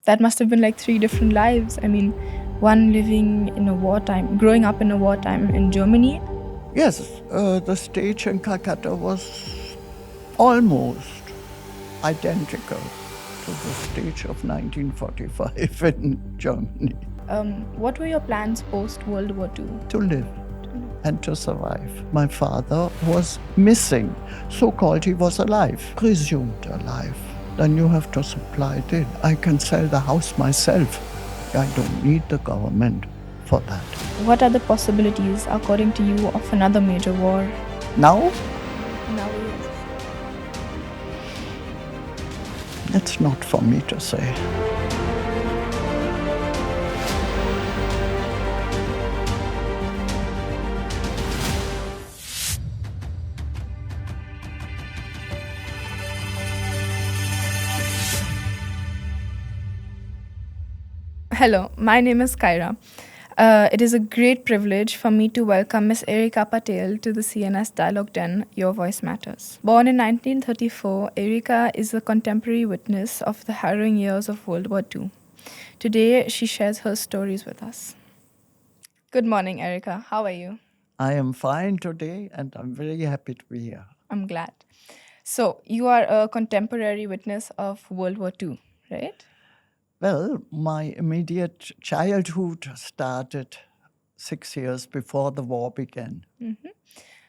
That must have been like three different lives. I mean, one living in a wartime, growing up in a wartime in Germany. Yes, the stage in Calcutta was almost identical to the stage of 1945 in Germany. What were your plans post World War II? To live and to survive. My father was missing, so called he was alive, presumed alive. Then you have to supply it in. I can sell the house myself. I don't need the government for that. What are the possibilities, according to you, of another major war? Now, Now, it's not for me to say. hello, my name is Kyra. It is a great privilege for me to welcome Miss Erika Patel to the CNS Dialogue Den, Your Voice Matters. Born in 1934, Erika is a contemporary witness of the harrowing years of World War II. Today, she shares her stories with us. Good morning, Erika. How are you? I am fine today and I'm very happy to be here. I'm glad. So, you are a contemporary witness of World War II, right? Well, my immediate childhood started 6 years before the war began.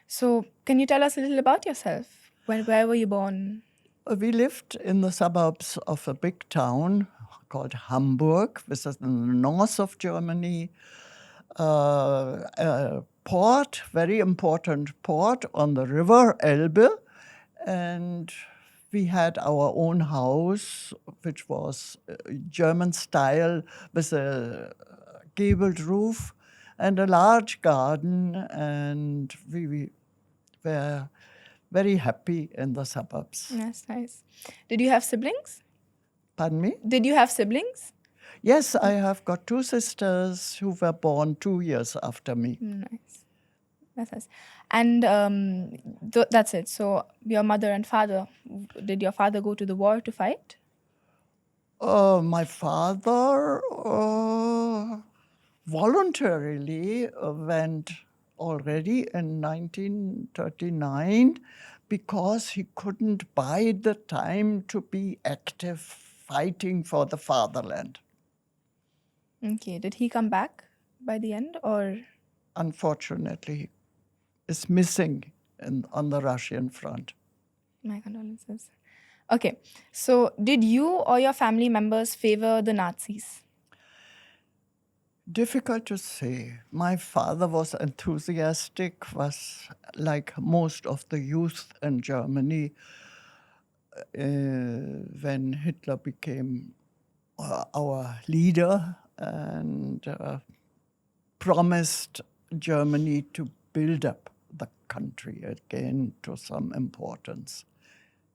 So, can you tell us a little about yourself? Where were you born? We lived in the suburbs of a big town called Hamburg, which is in the north of Germany. A port, very important port on the river Elbe. And we had our own house, which was German style with a gabled roof and a large garden. And we were very happy in the suburbs. That's nice. Did you have siblings? Pardon me? Did you have siblings? Yes, I have got two sisters who were born 2 years after me. Nice. That's nice. And that's it. So, your mother and father, did your father go to the war to fight? My father voluntarily went already in 1939 because he couldn't buy the time to be active fighting for the fatherland. Okay. Did he come back by the end or? Unfortunately, is missing on the Russian front. My condolences. Okay. So, did you or your family members favor the Nazis? Difficult to say. My father was enthusiastic, was like most of the youth in Germany when Hitler became our leader and promised Germany to build up the country again to some importance.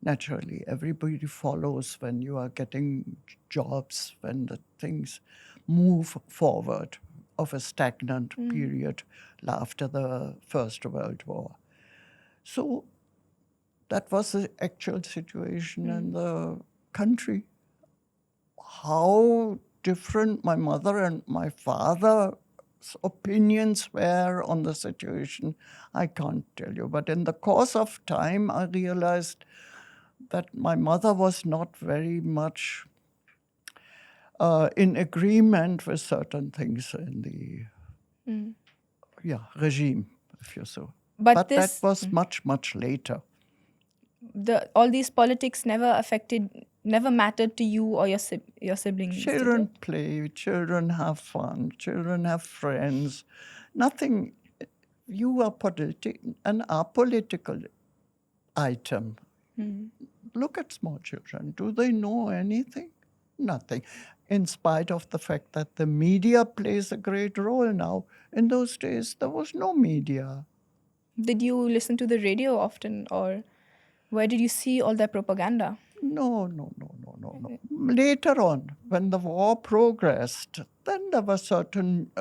Naturally, everybody follows when you are getting jobs, when the things move forward of a stagnant period after the First World War. So that was the actual situation in the country. How different my mother and my father's opinions were on the situation, I can't tell you. But in the course of time, I realized that my mother was not very much in agreement with certain things in the regime, if you so. But That this, was much, much later. all these politics never mattered to you or your siblings. did Children it? play, children have fun, children have friends. Nothing, you are an apolitical item. Look at small children. Do they know anything? Nothing. In spite of the fact that the media plays a great role now. In those days, there was no media. Did you listen to the radio often, or where did you see all that propaganda? No. Later on, when the war progressed, then there were certain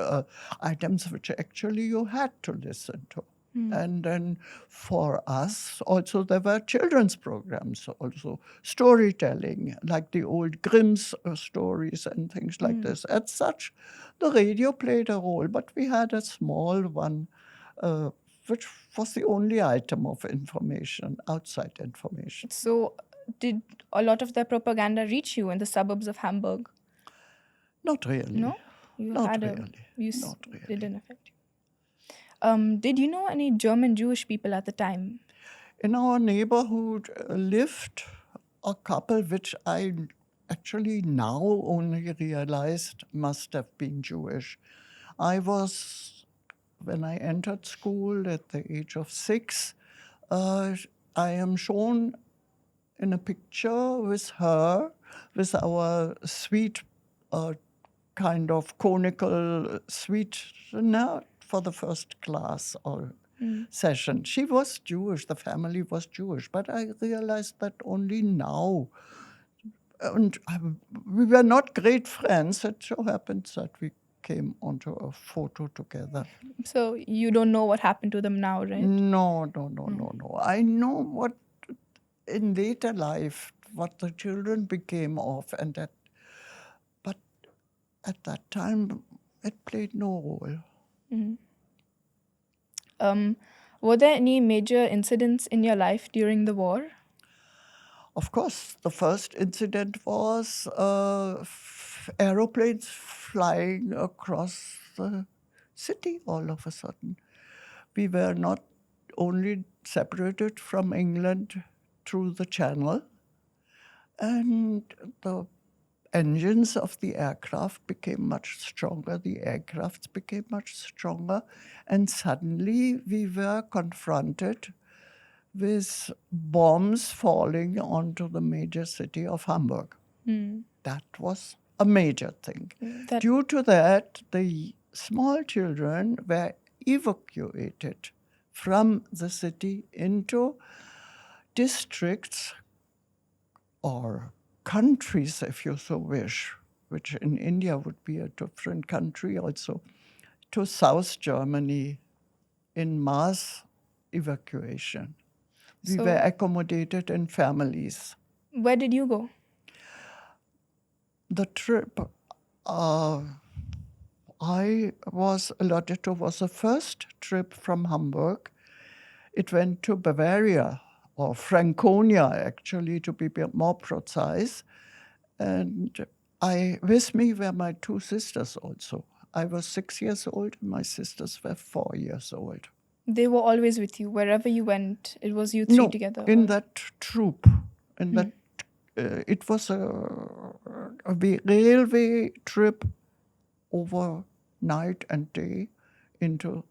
items which actually you had to listen to. And then for us, also there were children's programs, also storytelling, like the old Grimm's stories and things like this. As such, the radio played a role, but we had a small one, uh, which was the only item of information, outside information. So, did a lot of their propaganda reach you in the suburbs of Hamburg? Not really. No, you Not had a really. you Not it really. didn't affect you. Did you know any German Jewish people at the time? In our neighborhood lived a couple which I actually now only realized must have been Jewish. When I entered school at the age of 6, I am shown in a picture with her, with our sweet kind of conical sweetener for the first class or session. She was Jewish, the family was Jewish, but I realized that only now. And we were not great friends. It so happens that we came onto a photo together. So you don't know what happened to them now, right? No. I know what in later life what the children became of, but at that time it played no role. Were there any major incidents in your life during the war? Of course, the first incident was aeroplanes flying across the city all of a sudden. We were not only separated from England through the channel, and the engines of the aircraft became much stronger, the aircrafts became much stronger, and suddenly we were confronted with bombs falling onto the major city of Hamburg. That was a major thing. Due to that, the small children were evacuated from the city into districts or countries, if you so wish, which in India would be a different country also, to South Germany in mass evacuation. We were accommodated in families. Where did you go? The trip I was allotted to was the first trip from Hamburg. It went to Bavaria, or Franconia, actually, to be more precise. And with me were my two sisters also. I was 6 years old, and my sisters were 4 years old. They were always with you wherever you went. It was you three together. In that troop, in that it was a railway trip over night and day into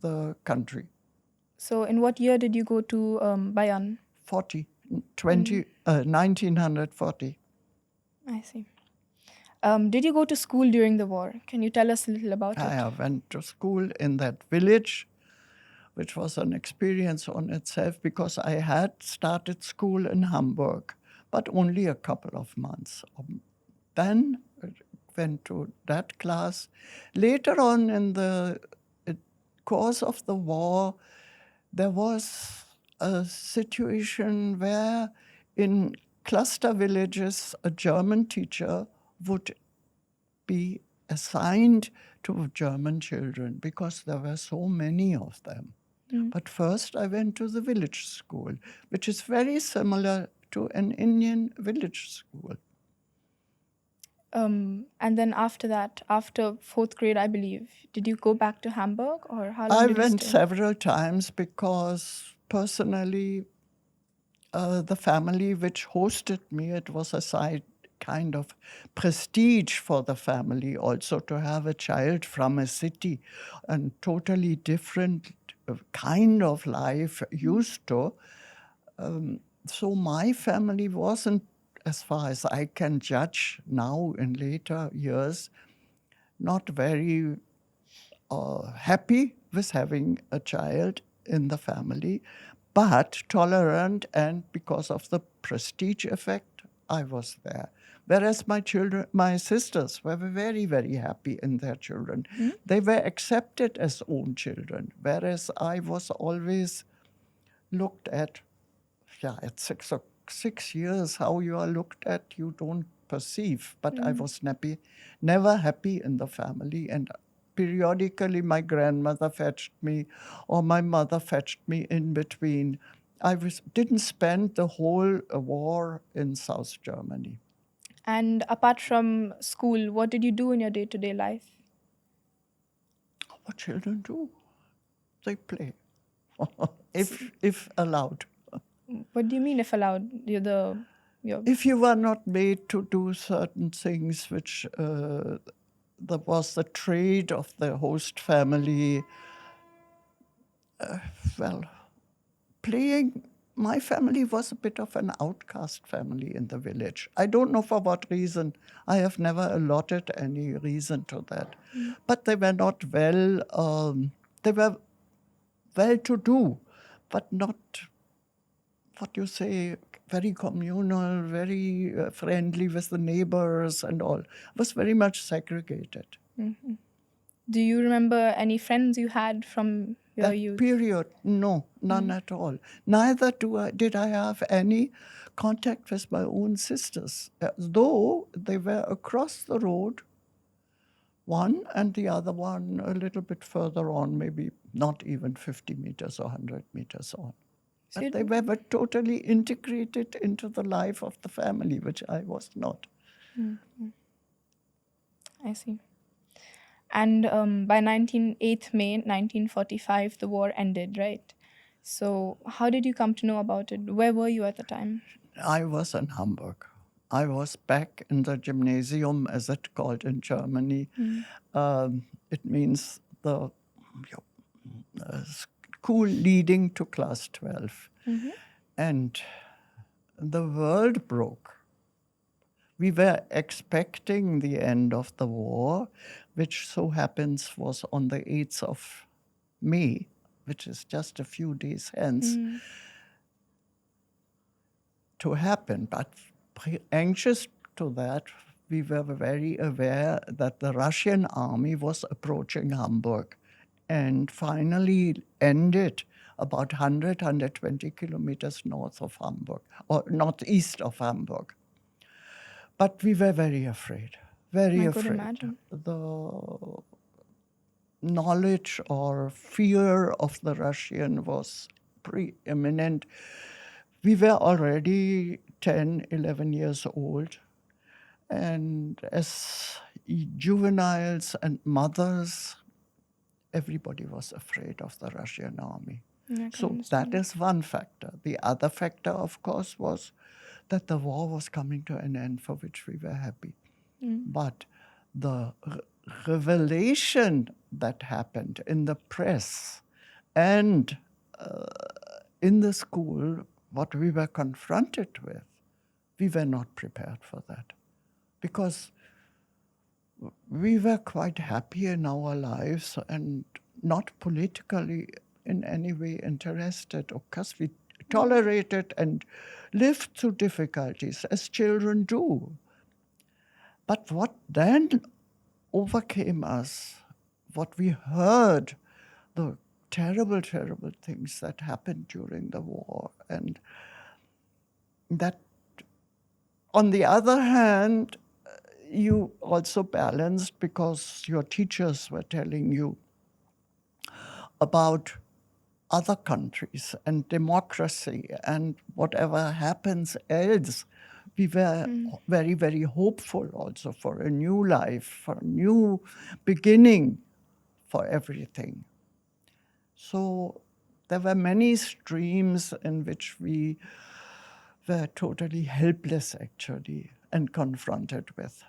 the country. So, in what year did you go to Bayern? 1940. I see. Did you go to school during the war? Can you tell us a little about it? I went to school in that village, which was an experience on itself because I had started school in Hamburg, but only a couple of months. Then went to that class. Later on in the course of the war, there was a situation where in cluster villages, a German teacher would be assigned to German children because there were so many of them. But first I went to the village school, which is very similar to an Indian village school. And then after that, after 4th grade, I believe, did you go back to Hamburg, or how long I did you went stay? several times because personally, the family which hosted me, it was a kind of prestige for the family also to have a child from a city and totally different kind of life used to. So my family wasn't, as far as I can judge now in later years, not very happy with having a child in the family, but tolerant, and because of the prestige effect, I was there. Whereas my sisters were very, very happy in their children. They were accepted as own children, whereas I was always looked at, at 6 years, how you are looked at, you don't perceive. But I was never happy in the family. And periodically, my grandmother fetched me, or my mother fetched me in between. Didn't spend the whole war in South Germany. And apart from school, what did you do in your day-to-day life? What children do? They play, if allowed. What do you mean, if allowed? If you were not made to do certain things, which that was the trade of the host family, well, playing. My family was a bit of an outcast family in the village. I don't know for what reason. I have never allotted any reason to that. But they were not they were well-to-do, but not, what you say, very communal, very friendly with the neighbors and all. It was very much segregated. Do you remember any friends you had from your That youth? period, no, none at all. Neither did I have any contact with my own sisters, though they were across the road, one and the other one a little bit further on, maybe not even 50 meters or 100 meters on. So But they were totally integrated into the life of the family, which I was not. I see. And by 8th May 1945, the war ended, right? So how did you come to know about it? Where were you at the time? I was in Hamburg. I was back in the gymnasium, as it's called in Germany. It means the school leading to class 12. And the world broke. We were expecting the end of the war, which so happens was on the 8th of May, which is just a few days hence, to happen. But anxious to that, we were very aware that the Russian army was approaching Hamburg and finally ended about 120 kilometers north of Hamburg, or northeast of Hamburg. But we were very afraid, very I could afraid. imagine. The knowledge or fear of the Russian was preeminent. We were already 10, 11 years old. And as juveniles and mothers, everybody was afraid of the Russian army. So that is one factor. The other factor, of course, was that the war was coming to an end, for which we were happy. But the revelation that happened in the press and in the school, what we were confronted with, we were not prepared for that. Because we were quite happy in our lives and not politically in any way interested, because we tolerated and lived through difficulties as children do. But what then overcame us, what we heard, the terrible, terrible things that happened during the war, and that, on the other hand, you also balanced because your teachers were telling you about other countries and democracy and whatever happens else. We were very, very hopeful also for a new life, for a new beginning for everything. So there were many streams in which we were totally helpless, actually, and confronted with.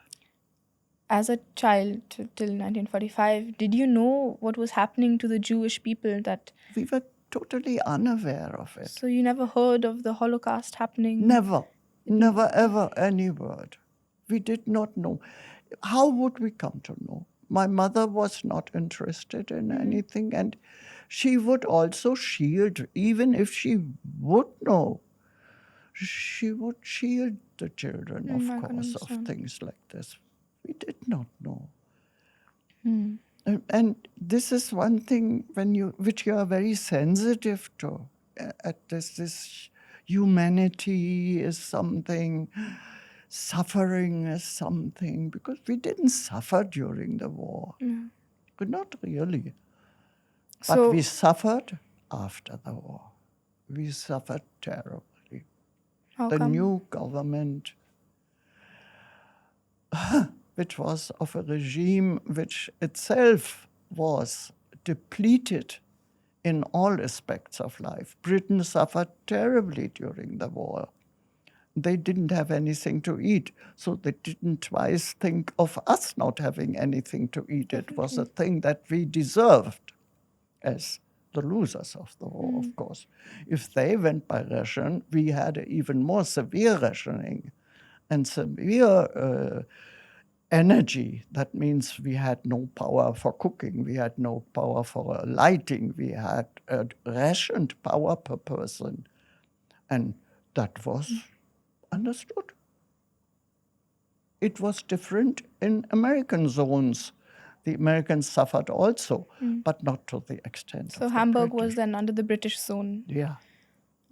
As a child till 1945, did you know what was happening to the Jewish people? That We were totally unaware of it. So you never heard of the Holocaust happening? Never, never, ever any word. We did not know. How would we come to know? My mother was not interested in anything, and she would also shield, even if she would know, she would shield the children, of I can course, of understand. things like this. We did not know. Hmm. And this is one thing which you are very sensitive to. At this humanity is something, suffering is something, because we didn't suffer during the war. Yeah. But not really. But we So, suffered after the war. We suffered terribly. how The come? new government, which was of a regime which itself was depleted in all aspects of life. Britain suffered terribly during the war. They didn't have anything to eat, so they didn't twice think of us not having anything to eat. It was a thing that we deserved as the losers of the war, of course. If they went by ration, we had an even more severe rationing and severe energy. That means we had no power for cooking, we had no power for lighting, we had a rationed power per person. And that was understood. It was different in American zones. The Americans suffered also, but not to the extent So of the Hamburg was British. then under the British zone. Yeah.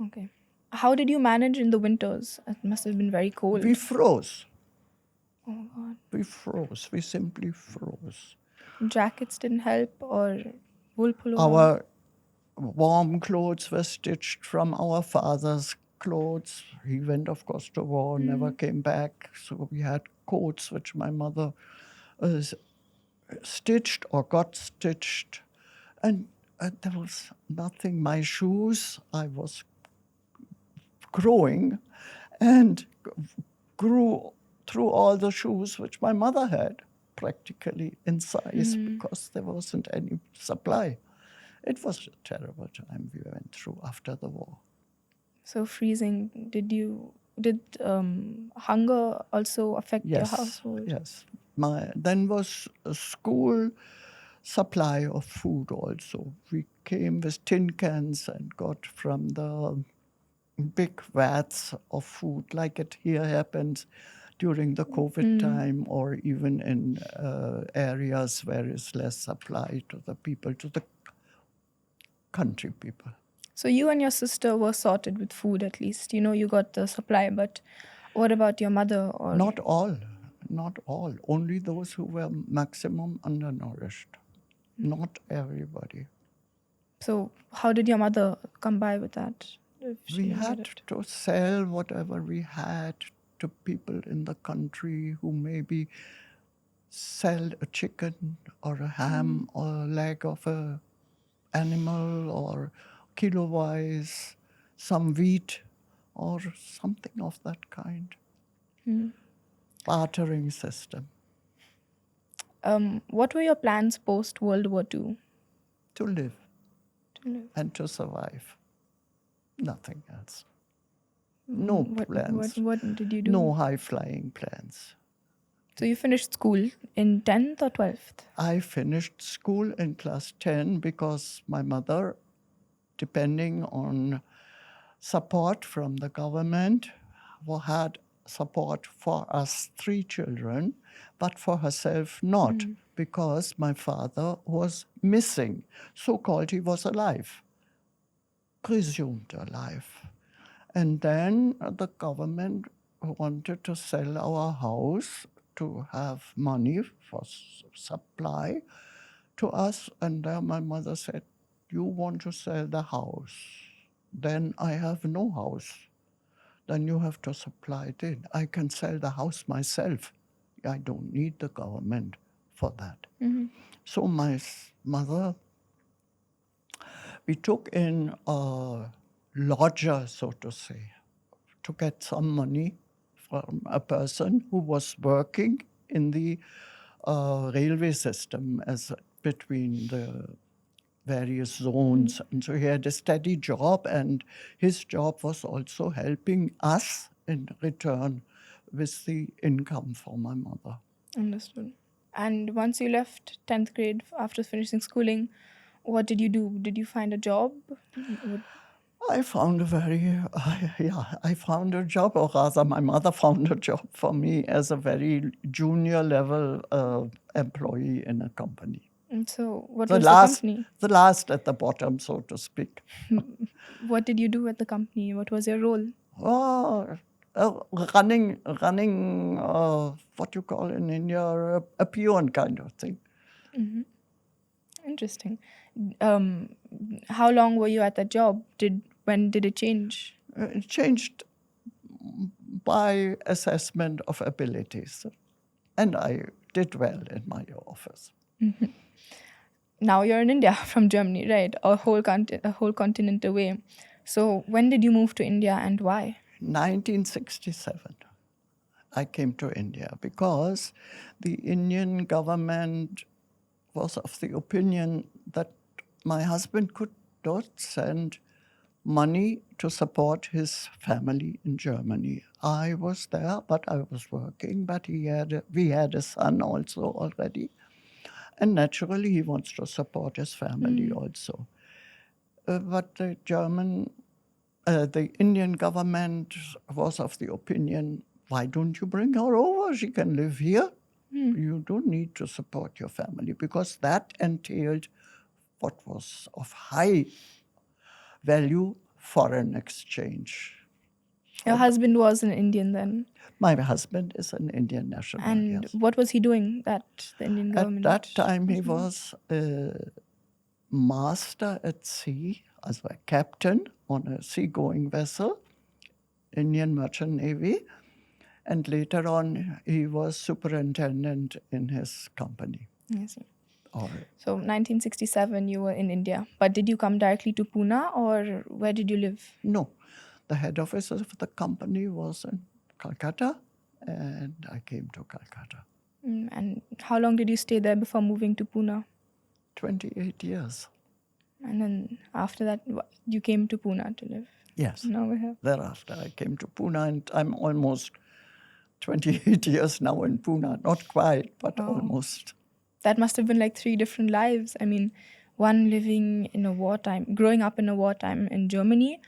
Okay. How did you manage in the winters? It must have been very cold. We froze. Oh God. We froze. We simply froze. Jackets didn't help, or wool pullover. Our warm clothes were stitched from our father's clothes. He went, of course, to war, never came back. So we had coats which my mother stitched or got stitched. And there was nothing. My shoes, I was growing and grew through all the shoes which my mother had, practically in size, because there wasn't any supply. It was a terrible time we went through after the war. So freezing. Did hunger also affect your Yes, household? yes. Then was a school supply of food also. We came with tin cans and got from the big vats of food, like it here happens during the COVID time, or even in areas where it's less supply to the people, to the country people. So you and your sister were sorted with food at least. You got the supply, but what about your mother or Not all, not all. Only those who were maximum undernourished. Not everybody. so how did your mother come by with that? If she We didn't get had it. to sell whatever we had to people in the country who maybe sell a chicken or a ham or a leg of a animal or kilo-wise, some wheat or something of that kind. Bartering system What were your plans post World War II? to live To live? and to survive. Nothing else. No plans. What did you do? No high-flying plans. So you finished school in 10th or 12th? I finished school in class 10 because my mother, depending on support from the government, had support for us 3 children, but for herself not, because my father was missing. So-called he was alive, presumed alive. And then the government wanted to sell our house to have money for supply to us. And then my mother said, you want to sell the house? Then I have no house. Then you have to supply it in. I can sell the house myself. I don't need the government for that. So my mother, we took in a lodger, so to say, to get some money from a person who was working in the railway system as between the various zones. And so he had a steady job, and his job was also helping us in return with the income for my mother. Understood. And once you left 10th grade after finishing schooling, what did you do? Did you find a job? I found I found a job, or rather, my mother found a job for me as a very junior level employee in a company. And so, what The was the last, company? the last at the bottom, so to speak. What did you do at the company? What was your role? Oh, running, what you call in India, a peon kind of thing. Interesting. How long were you at that job? When did it change? It changed by assessment of abilities, and I did well in my office. Now you're in India from Germany, right? A whole continent away. So when did you move to India and why? 1967, I came to India because the Indian government was of the opinion that my husband could not send money to support his family in Germany. I was there, but I was working, but we had a son also already. And naturally, he wants to support his family also. But the Indian government was of the opinion, why don't you bring her over? She can live here. You don't need to support your family, because that entailed what was of high value, foreign exchange. Your husband was an Indian then. My husband is an Indian national, And yes. what was he doing that the Indian At government? that time, he was a master at sea, as a captain on a seagoing vessel, Indian Merchant Navy. And later on, he was superintendent in his company. I see. Or, So 1967, you were in India. But did you come directly to Pune or where did you live? no, the head office of the company was in Calcutta, and I came to Calcutta. And how long did you stay there before moving to Pune? 28 years. And then after that, you came to Pune to live. Yes. Now we're here. Thereafter, I came to Pune, and I'm almost 28 years now in Pune. Not quite, but almost. That must have been like 3 different lives. I mean, one living in a wartime, growing up in a wartime in Germany,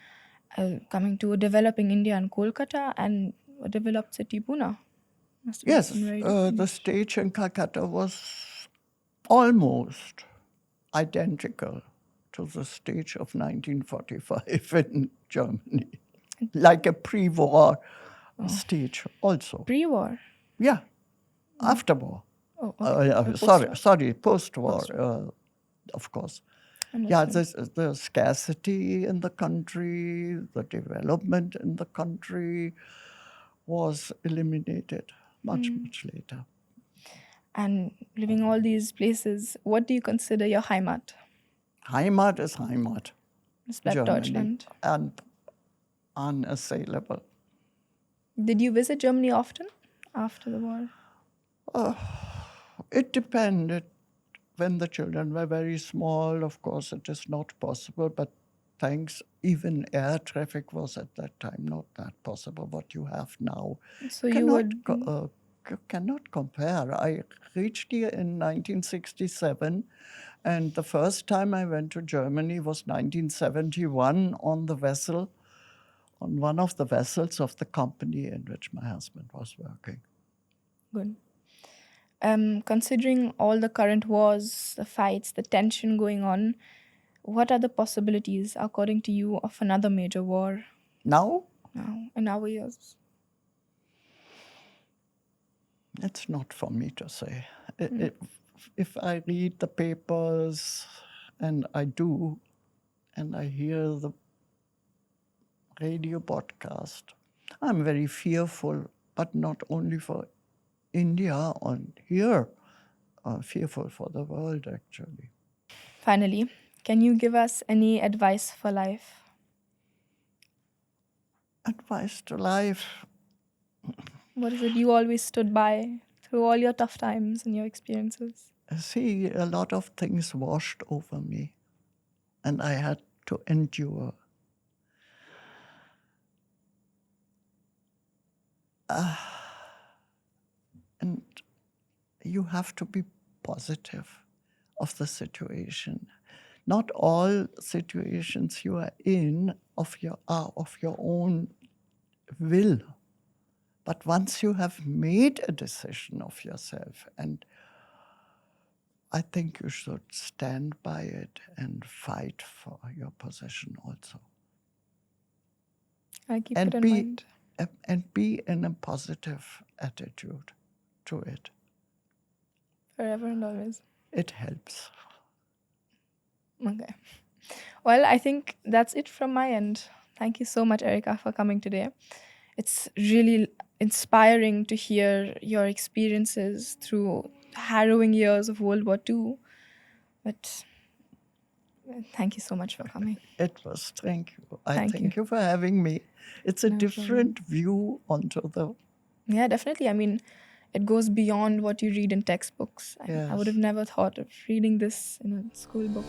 coming to a developing India and Kolkata, and a developed city, Pune. Must have Yes, been very different. the stage in Calcutta was almost identical to the stage of 1945 in Germany, like a pre-war stage also. Pre-war. Yeah, after war. Oh, okay. Post-war, of course. Yeah, the scarcity in the country, the development in the country was eliminated much later. And living all these places, what do you consider your Heimat? Heimat is Heimat. Es bleibt Germany, Deutschland. and unassailable. Did you visit Germany often after the war? It depended. When the children were very small, of course, it is not possible, but even air traffic was at that time not that possible, what you have now. So you would... Cannot compare. I reached here in 1967, and the first time I went to Germany was 1971 on one of the vessels of the company in which my husband was working. Good. Considering all the current wars, the fights, the tension going on, what are the possibilities, according to you, of another major war Now, now in our years? it's not for me to say. If I read the papers, and I do, and I hear the radio podcast, I'm very fearful, but not only for India on here, fearful for the world, actually. Finally, can you give us any advice for life? Advice to life. What is it you always stood by through all your tough times and your experiences? See, a lot of things washed over me, and I had to endure. And you have to be positive of the situation. not all situations you are in are of your own will. But once you have made a decision of yourself, and I think you should stand by it and fight for your position also. I'll keep it in mind. And be in a positive attitude to it. Forever and always. It helps. Okay. Well, I think that's it from my end. Thank you so much, Erica, for coming today. It's really inspiring to hear your experiences through harrowing years of World War II. But thank you so much for coming. It was, thank you. I Thank thank you. you for having me. It's a No different view onto the. Yeah, definitely. I mean, it goes beyond what you read in textbooks. And I would have Yes. never thought of reading this in a school book.